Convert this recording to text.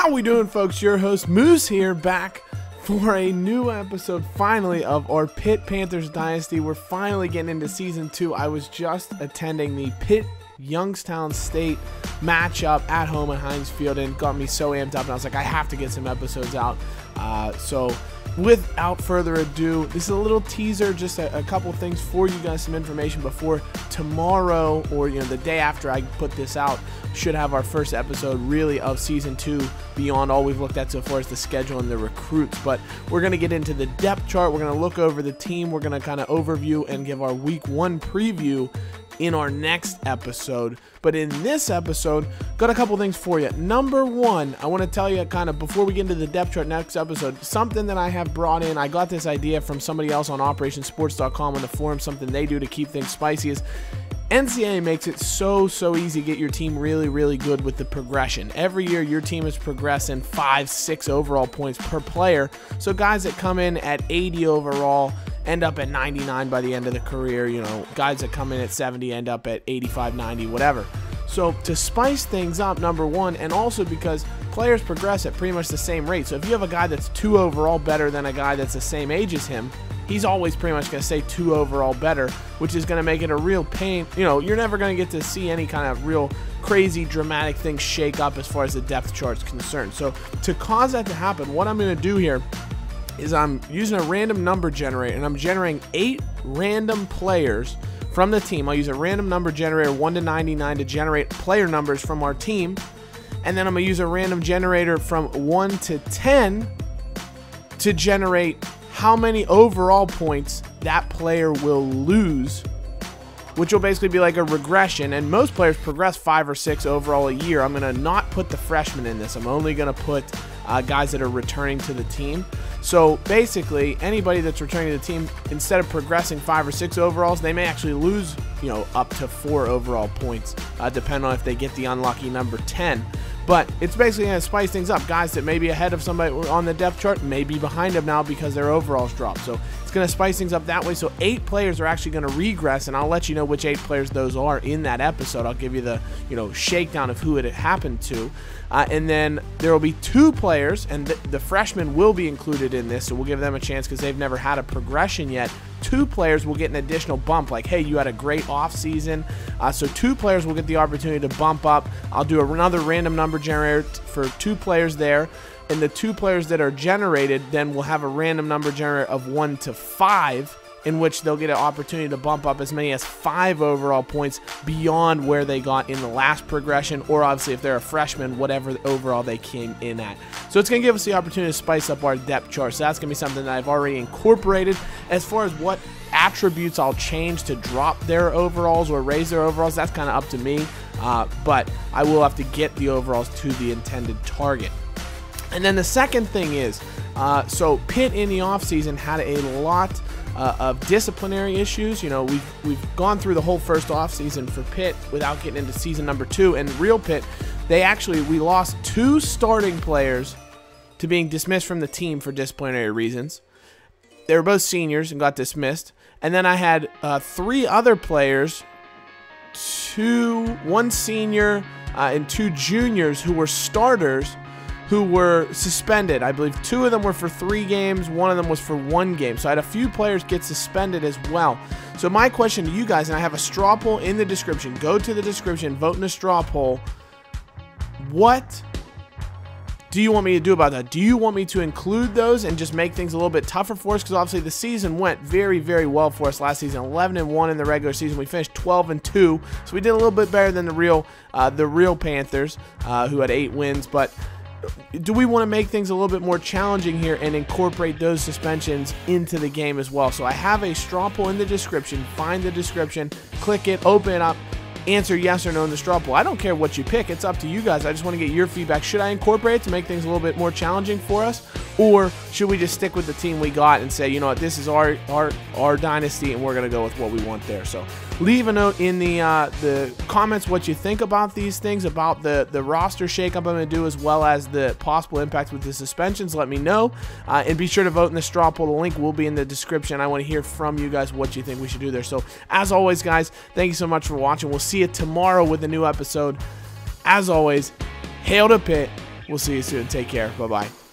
How we doing, folks? Your host Moose here, back for a new episode finally of our Pitt Panthers Dynasty. We're finally getting into season 2. I was just attending the Pitt Youngstown State matchup at home at Heinz Field, and it got me so amped up, and I was like, I have to get some episodes out. So without further ado, this is a little teaser, just a couple things for you guys, some information before tomorrow, or the day after I put this out, should have our first episode really of season 2 beyond all we've looked at so far as the schedule and the recruits. But we're going to get into the depth chart, we're going to look over the team, we're going to kind of overview and give our week 1 preview in our next episode. But in this episode, got a couple things for you. Number one, I want to tell you, kind of before we get into the depth chart next episode, something that I have brought in. I got this idea from somebody else on operationsports.com on the forum, something they do to keep things spicy is NCAA makes it so easy to get your team really good with the progression. Every year your team is progressing 5-6 overall points per player. So guys that come in at 80 overall end up at 99 by the end of the career. Guys that come in at 70 end up at 85, 90, whatever. So to spice things up, number one, and also because players progress at pretty much the same rate. So if you have a guy that's 2 overall better than a guy that's the same age as him, he's always pretty much going to say 2 overall better, which is going to make it a real pain. You're never going to get to see any kind of real crazy dramatic things shake up as far as the depth chart's concerned. So to cause that to happen, what I'm going to do here is I'm using a random number generator, and I'm generating 8 random players from the team. I'll use a random number generator 1 to 99 to generate player numbers from our team, and then I'm going to use a random generator from 1 to 10 to generate how many overall points that player will lose, which will basically be like a regression. And most players progress 5 or 6 overall a year. I'm going to not put the freshmen in this. I'm only going to put guys that are returning to the team. So basically, anybody that's returning to the team, instead of progressing 5 or 6 overalls, they may actually lose, up to 4 overall points, depending on if they get the unlucky number 10. But it's basically going to spice things up. Guys that may be ahead of somebody on the depth chart may be behind them now because their overalls dropped. So it's going to spice things up that way. So 8 players are actually going to regress, and I'll let you know which 8 players those are in that episode. I'll give you the shakedown of who it happened to. And then there will be 2 players, and the freshmen will be included in this, so we'll give them a chance because they've never had a progression yet. 2 players will get an additional bump, like, hey, you had a great off season. So 2 players will get the opportunity to bump up. I'll do another random number generator for 2 players there, and the 2 players that are generated then will have a random number generator of 1 to 5, in which they'll get an opportunity to bump up as many as 5 overall points beyond where they got in the last progression, or obviously if they're a freshman, whatever the overall they came in at. So it's going to give us the opportunity to spice up our depth chart. So that's going to be something that I've already incorporated. As far as what attributes I'll change to drop their overalls or raise their overalls, that's kind of up to me, but I will have to get the overalls to the intended target. And then the second thing is, so Pitt in the offseason had a lot of disciplinary issues. We've gone through the whole first offseason for Pitt without getting into season number 2, and real Pitt, we lost 2 starting players to being dismissed from the team for disciplinary reasons. They were both seniors and got dismissed. And then I had 3 other players, 1 senior and 2 juniors who were starters, who were suspended. I believe 2 of them were for 3 games, 1 of them was for 1 game. So I had a few players get suspended as well. So my question to you guys, and I have a straw poll in the description. Go to the description, vote in a straw poll. What do you want me to do about that? Do you want me to include those and just make things a little bit tougher for us? Because obviously the season went very well for us last season. 11-1 in the regular season. We finished 12-2, so we did a little bit better than the real Panthers, who had 8 wins. But do we want to make things a little bit more challenging here and incorporate those suspensions into the game as well? So I have a straw poll in the description. Find the description, click it, open it up, answer yes or no in the straw poll. I don't care what you pick. It's up to you guys. I just want to get your feedback. Should I incorporate it to make things a little bit more challenging for us? Or should we just stick with the team we got and say, you know what, this is our dynasty, and we're going to go with what we want there? So leave a note in the comments what you think about these things, about the roster shakeup I'm going to do, as well as the possible impact with the suspensions. Let me know. And be sure to vote in the straw poll. The link will be in the description. I want to hear from you guys what you think we should do there. So as always, guys, thank you so much for watching. We'll see you tomorrow with a new episode. As always, hail to Pitt, We'll see you soon. Take care. Bye-bye.